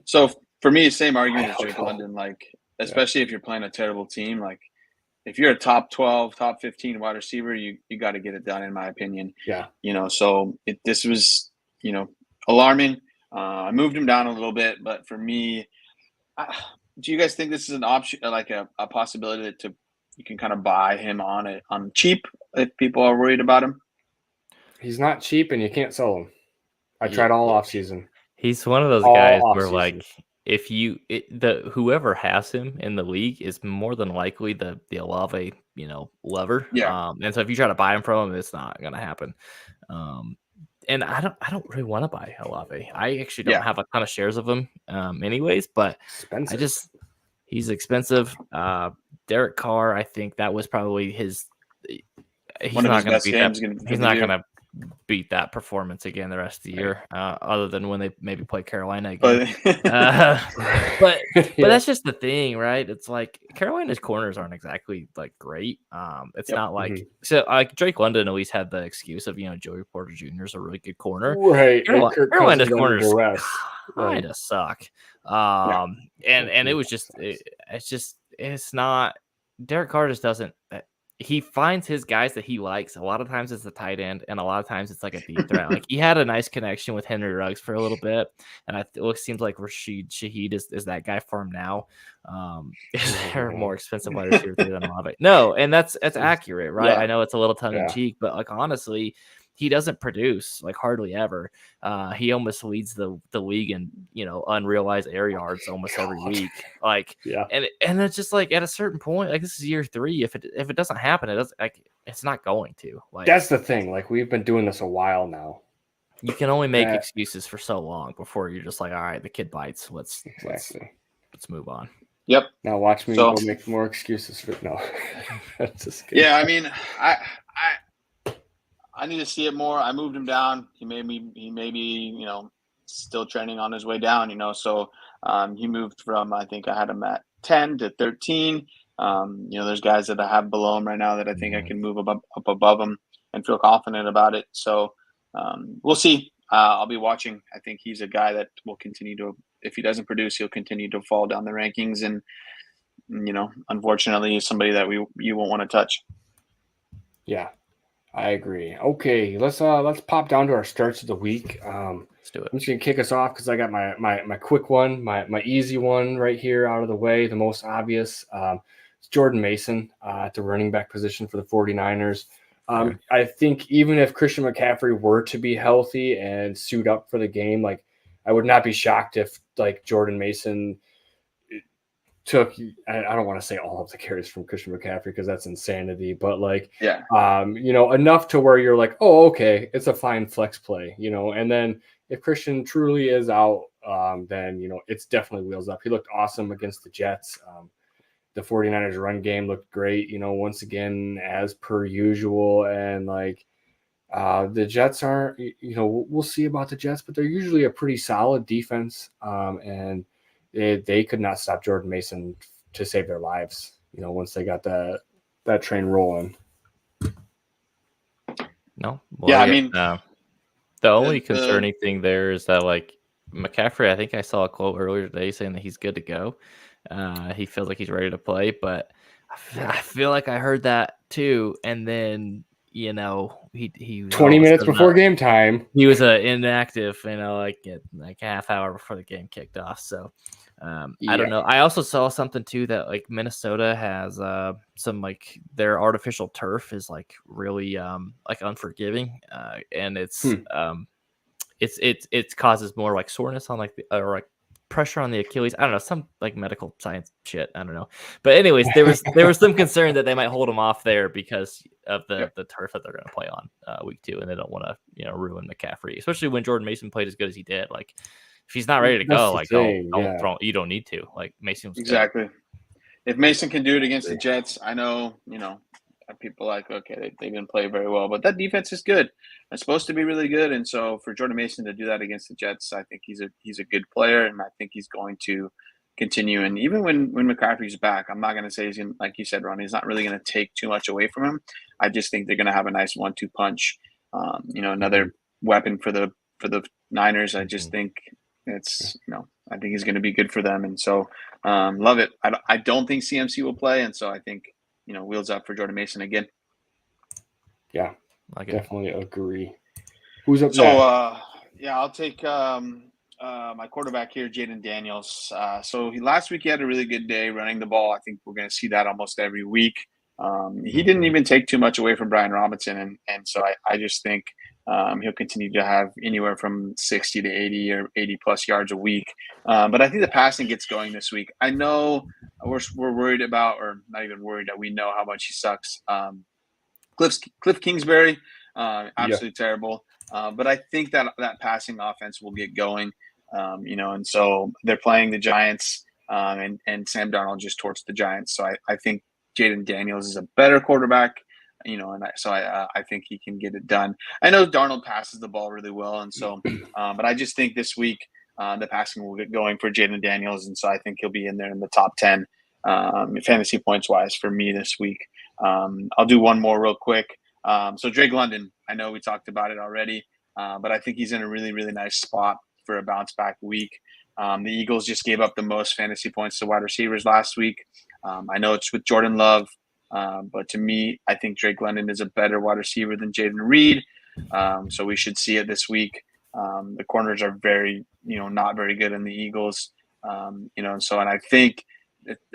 So for me, same argument as Drake London, especially if you're playing a terrible team, if you're a top 12, top 15 wide receiver, you got to get it done, in my opinion. Yeah. So this was, alarming. I moved him down a little bit, but for me, do you guys think this is an option, a possibility you can kind of buy him on cheap if people are worried about him? He's not cheap and you can't sell him. I tried all off season. He's one of those guys where like if whoever has him in the league is more than likely the Olave, lover. Yeah. And so if you try to buy him from him, it's not gonna happen. And I don't really want to buy Olave. I actually don't have a ton of shares of him, anyways. But expensive. He's expensive. Derek Carr, I think that was probably his. He's not going to beat that. He's not going to beat that performance again the rest of the year, other than when they maybe play Carolina again. But that's just the thing, right? It's like Carolina's corners aren't exactly like great. It's not like so like Drake London at least had the excuse of Joey Porter Jr. is a really good corner, right? Carolina's corners kind of suck. And it was just it's not. Derek Carr just doesn't. He finds his guys that he likes. A lot of times it's the tight end, and a lot of times it's like a deep threat. Like he had a nice connection with Henry Ruggs for a little bit, and it seems like Rashid Shaheed is that guy for him now. They're more expensive wide receiver than Olave. No, and that's accurate, right? Yeah. I know it's a little tongue in cheek, but like honestly, he doesn't produce like hardly ever. He almost leads the league in unrealized air yards almost every week. Like and it's just like at a certain point, like this is year 3. If it doesn't happen, it doesn't it's not going to. Like that's the thing. Like we've been doing this a while now. You can only make excuses for so long before you're just like, all right, the kid bites. Let's move on. Yep. Now watch me go make more excuses for no. That's just kidding. Yeah, I mean, I need to see it more. I moved him down. He may be, still trending on his way down, So he moved from, I think I had him at 10 to 13. There's guys that I have below him right now that I think I can move up above him and feel confident about it. So we'll see. I'll be watching. I think he's a guy that will continue to, if he doesn't produce, he'll continue to fall down the rankings. And, unfortunately, he's somebody that you won't want to touch. Yeah. I agree. Okay, let's pop down to our starts of the week. Let's do it. I'm just gonna kick us off because I got my quick one, my easy one right here out of the way, the most obvious. It's Jordan Mason at the running back position for the 49ers. I think even if Christian McCaffrey were to be healthy and suit up for the game, like I would not be shocked if like Jordan Mason took, I don't want to say all of the carries from Christian McCaffrey because that's insanity, but like, enough to where you're like, oh, okay, it's a fine flex play, and then if Christian truly is out, then, it's definitely wheels up. He looked awesome against the Jets. The 49ers run game looked great, once again, as per usual. And like, the Jets aren't, we'll see about the Jets, but they're usually a pretty solid defense. And they could not stop Jordan Mason to save their lives, once they got that train rolling. No. Well, I mean, the only concerning thing there is that, like, McCaffrey, I think I saw a quote earlier today saying that he's good to go. He feels like he's ready to play, but I feel like I heard that too. And then, he 20 minutes before game time, he was inactive, like a half hour before the game kicked off. So I don't know. I also saw something too that like Minnesota has some like their artificial turf is like really like unforgiving, and it causes more like soreness on like or like pressure on the Achilles. I don't know, some like medical science shit. I don't know. But anyways, there was some concern that they might hold him off there because of the turf that they're going to play on week 2, and they don't want to ruin McCaffrey, especially when Jordan Mason played as good as he did. Like if he's not ready to go, like don't throw. You don't need to. Like Mason was exactly. Good. If Mason can do it against the Jets, I know people like they didn't play very well, but that defense is good. It's supposed to be really good, and so for Jordan Mason to do that against the Jets, I think he's a good player, and I think he's going to continue. And even when McCaffrey's back, I'm not going to say he's like you said, Ron, he's not really going to take too much away from him. I just think they're going to have a nice 1-2 punch. Another weapon for the Niners. I just think it's I think he's going to be good for them, and so love it. I don't think CMC will play, and so I think wheels up for Jordan Mason again. Yeah, I definitely agree. Who's up? So I'll take my quarterback here, Jaden Daniels. So last week he had a really good day running the ball. I think we're going to see that almost every week. He didn't even take too much away from Brian Robinson, and so I just think he'll continue to have anywhere from 60 to 80 or 80 plus yards a week. But I think the passing gets going this week. I know we're worried about, or not even worried, that we know how much he sucks. Cliff Kingsbury, absolutely terrible. But I think that passing offense will get going, and so they're playing the Giants, and Sam Darnold just torched the Giants. So I think Jaden Daniels is a better quarterback, and I think he can get it done. I know Darnold passes the ball really well, and so, but I just think this week the passing will get going for Jaden Daniels, and so I think he'll be in there in the top 10 fantasy points wise for me this week. I'll do one more real quick. So Drake London, I know we talked about it already, but I think he's in a really, really nice spot for a bounce back week. The Eagles just gave up the most fantasy points to wide receivers last week. I know it's with Jordan Love, but to me, I think Drake London is a better wide receiver than Jaden Reed. So we should see it this week. The corners are very, not very good in the Eagles. And I think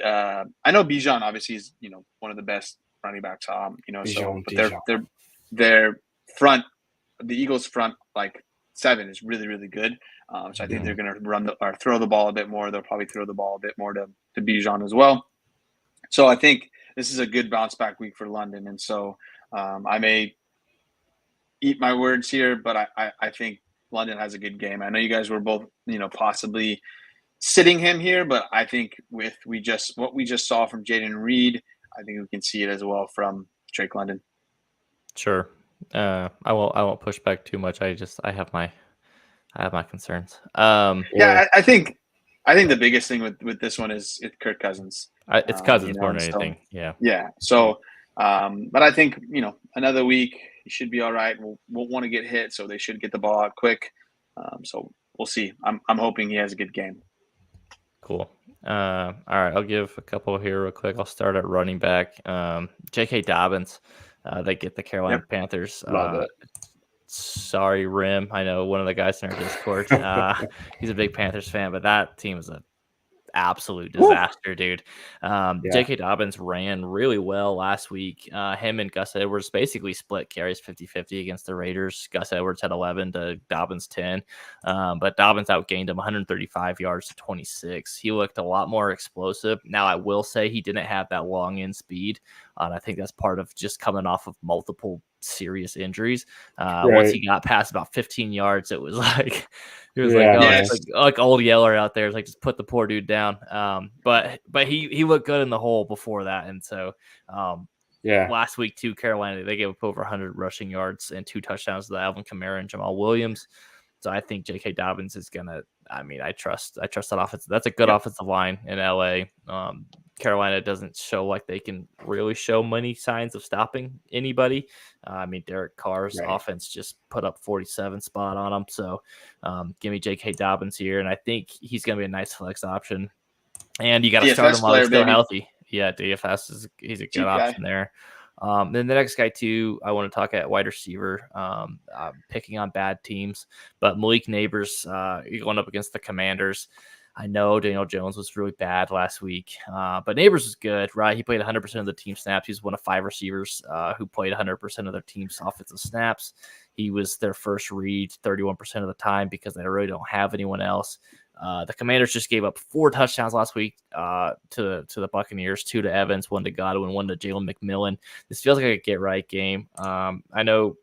I know Bijan obviously is, one of the best running backs, but their front, the Eagles front, like 7 is really, really good. So I think they're going to throw the ball a bit more. They'll probably throw the ball a bit more to Bijan as well. So I think this is a good bounce back week for London. And so I may eat my words here, but I think London has a good game. I know you guys were both, possibly sitting him here, but I think with what we just saw from Jaden Reed, I think we can see it as well from Drake London. Sure. I won't push back too much. I have my concerns. I think the biggest thing with this one is Kirk Cousins. It's Cousins more than anything. Yeah. So, but I think, another week he should be all right. We'll want to get hit, so they should get the ball out quick. So we'll see. I'm hoping he has a good game. Cool. All right, I'll give a couple here real quick. I'll start at running back. J.K. Dobbins. They get the Carolina Panthers. Love it. Sorry, Rim. I know one of the guys in our Discord. He's a big Panthers fan, but that team is a absolute disaster, dude. J.K. Dobbins ran really well last week. Him and Gus Edwards basically split carries 50-50 against the Raiders. Gus Edwards had 11 to Dobbins 10, but Dobbins outgained him 135 yards to 26. He looked a lot more explosive. Now, I will say he didn't have that long end speed, and I think that's part of just coming off of multiple serious injuries. Once he got past about 15 yards, it was like like old Yeller out there. It's like, just put the poor dude down. But he looked good in the hole before that, and so last week too, Carolina, they gave up over 100 rushing yards and 2 touchdowns to Alvin Kamara and Jamal Williams. So I think J.K. Dobbins is gonna. I mean, I trust that offense. That's a good offensive line in LA. Carolina doesn't show like they can really show many signs of stopping anybody. I mean, Derek Carr's offense just put up 47 spot on him. So give me J.K. Dobbins here, and I think he's going to be a nice flex option. And you got to start him while he's still healthy. Yeah, DFS he's a good option there. Then the next guy too, I want to talk at wide receiver, picking on bad teams, but Malik Neighbors going up against the Commanders. I know Daniel Jones was really bad last week, but Neighbors was good, right? He played 100% of the team snaps. He was one of 5 receivers who played 100% of their team's offensive snaps. He was their first read 31% of the time because they really don't have anyone else. The Commanders just gave up 4 touchdowns last week to the Buccaneers, 2 to Evans, 1 to Godwin, 1 to Jalen McMillan. This feels like a get-right game. I know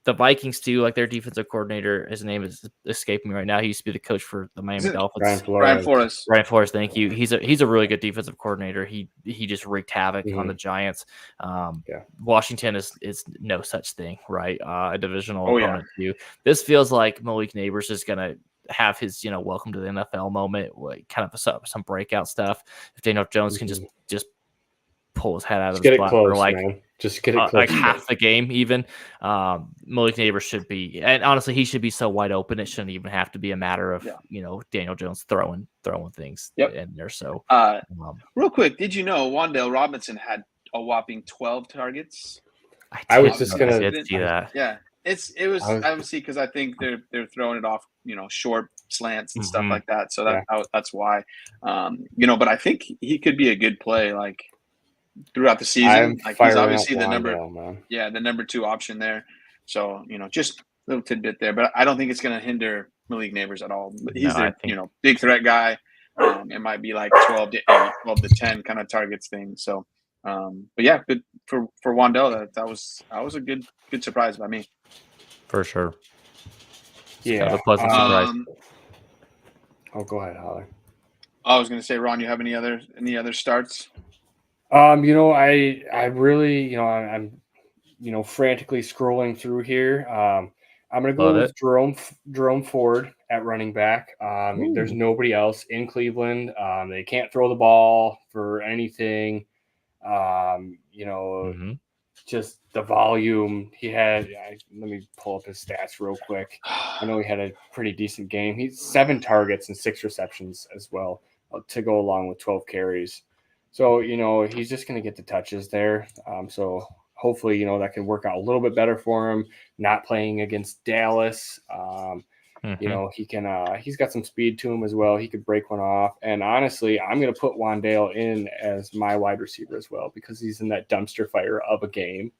the Vikings, too, like their defensive coordinator, his name is escaping me right now. He used to be the coach for the Miami Dolphins. Brian Flores. Brian Flores, thank you. He's a really good defensive coordinator. He just wreaked havoc on the Giants. Washington is no such thing, right? A divisional opponent, too. This feels like Malik Neighbors is going to have his, welcome to the NFL moment, kind of some breakout stuff. If Daniel Jones can just pull his head out of the spot for just get it close, half the game, even Malik Neighbors should be, and honestly, he should be so wide open. It shouldn't even have to be a matter of Daniel Jones throwing things in there. So, real quick, did you know Wan'Dale Robinson had a whopping 12 targets? I was just gonna see that. Yeah. It was obviously because I think they're throwing it off, short slants and stuff like that. So that's why, but I think he could be a good play like throughout the season. Like he's obviously the number 2 option there. So just little tidbit there, but I don't think it's going to hinder Malik Neighbors at all. He's No, their big threat guy. It might be like 12 to 8, 12 to 10 kind of targets thing. So, but yeah, good for Wan'Dale. That was a good surprise by me. For sure. It's Yeah. kind of a pleasant surprise. Go ahead, Holly. I was going to say, Ron, you have any other starts? I really, I'm frantically scrolling through here. I'm going to go with Jerome Ford at running back. There's nobody else in Cleveland. They can't throw the ball for anything. Just the volume he had. Let me pull up his stats real quick. I know he had a pretty decent game. He's 7 targets and 6 receptions as well to go along with 12 carries. So, he's just going to get the touches there. So hopefully, that can work out a little bit better for him, not playing against Dallas. He can, he's got some speed to him as well. He could break one off. And honestly, I'm going to put Wan'Dale in as my wide receiver as well, because he's in that dumpster fire of a game.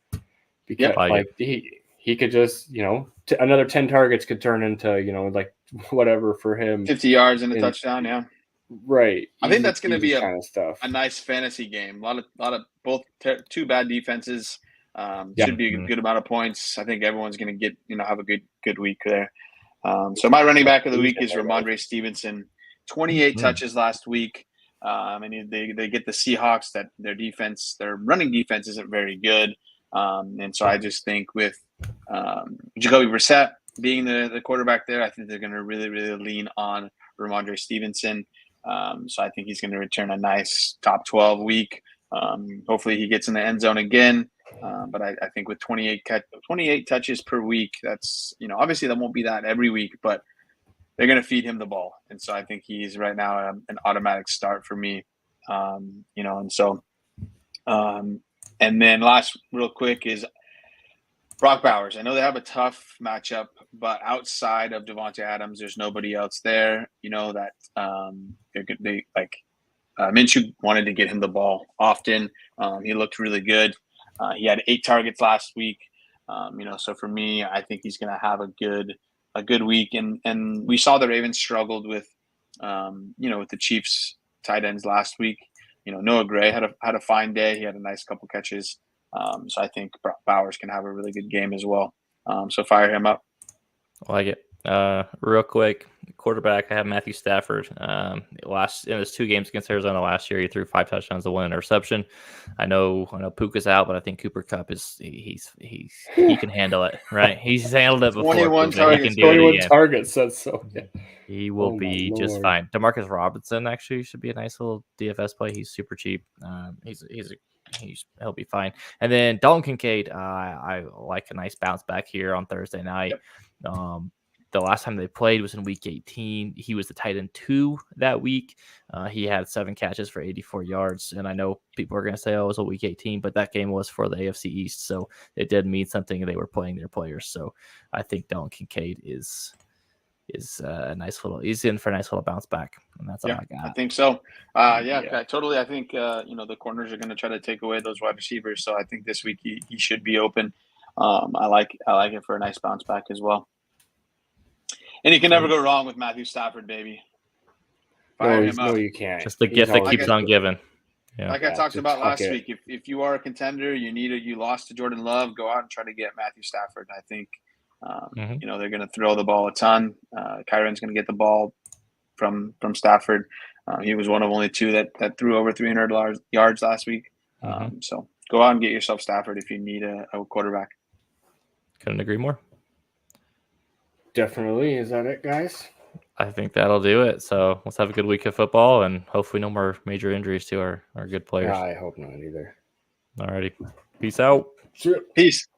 Because he could just, another 10 targets could turn into, whatever for him. 50 yards and a touchdown. Yeah. Right. I think that's going to be kind of stuff. A nice fantasy game. A lot of both two bad defenses. Should be a good amount of points. I think everyone's going to get, have a good week there. So my running back of the week is Ramondre Stevenson. 28 touches last week. They get the Seahawks that their running defense isn't very good. And so I just think with Jacoby Brissett being the quarterback there, I think they're going to really, really lean on Ramondre Stevenson. So I think he's going to return a nice top 12 week. Hopefully he gets in the end zone again. But I think with 28 touches per week, that's, obviously that won't be that every week, but they're going to feed him the ball. And so I think he's right now an automatic start for me. And then last real quick is Brock Bowers. I know they have a tough matchup, but outside of Devontae Adams, there's nobody else there, that Minshew wanted to get him the ball often. He looked really good. He had 8 targets last week. So for me, I think he's going to have a good week. And we saw the Ravens struggled with the Chiefs tight ends last week. Noah Gray had a fine day. He had a nice couple catches. So I think Bowers can have a really good game as well. So fire him up. I like it. Real quick, quarterback, I have Matthew Stafford. In his 2 games against Arizona last year, he threw 5 touchdowns and 1 interception. I know Puka's out, but I think Cooper Kupp he can handle it, right? He's handled it before. 21 targets. He can do 21 it again. targets. That's so. Yeah. He will be just fine. DeMarcus Robinson actually should be a nice little DFS play. He's super cheap. He'll be fine. And then Dalton Kincaid, I like a nice bounce back here on Thursday night. Yep. The last time they played was in week 18. He was the tight end 2 that week. He had 7 catches for 84 yards. And I know people are going to say, it was a week 18, but that game was for the AFC East. So it did mean something. They were playing their players. So I think Dalton Kincaid is a nice little, he's in for a nice little bounce back. And that's all I got. I think so. Totally. I think, the corners are going to try to take away those wide receivers. So I think this week he should be open. I like it for a nice bounce back as well. And you can never go wrong with Matthew Stafford, baby. Fire him up. No, you can't. Just the gift that keeps on giving. Yeah. Like I talked about last week, if you are a contender, you lost to Jordan Love, go out and try to get Matthew Stafford. I think, they're going to throw the ball a ton. Kyron's going to get the ball from Stafford. He was one of only 2 that threw over 300 yards last week. So go out and get yourself Stafford if you need a quarterback. Couldn't agree more. Definitely. Is that it, guys? I think that'll do it. So let's have a good week of football and hopefully no more major injuries to our good players. I hope not either. Alrighty. Peace out. Sure. Peace.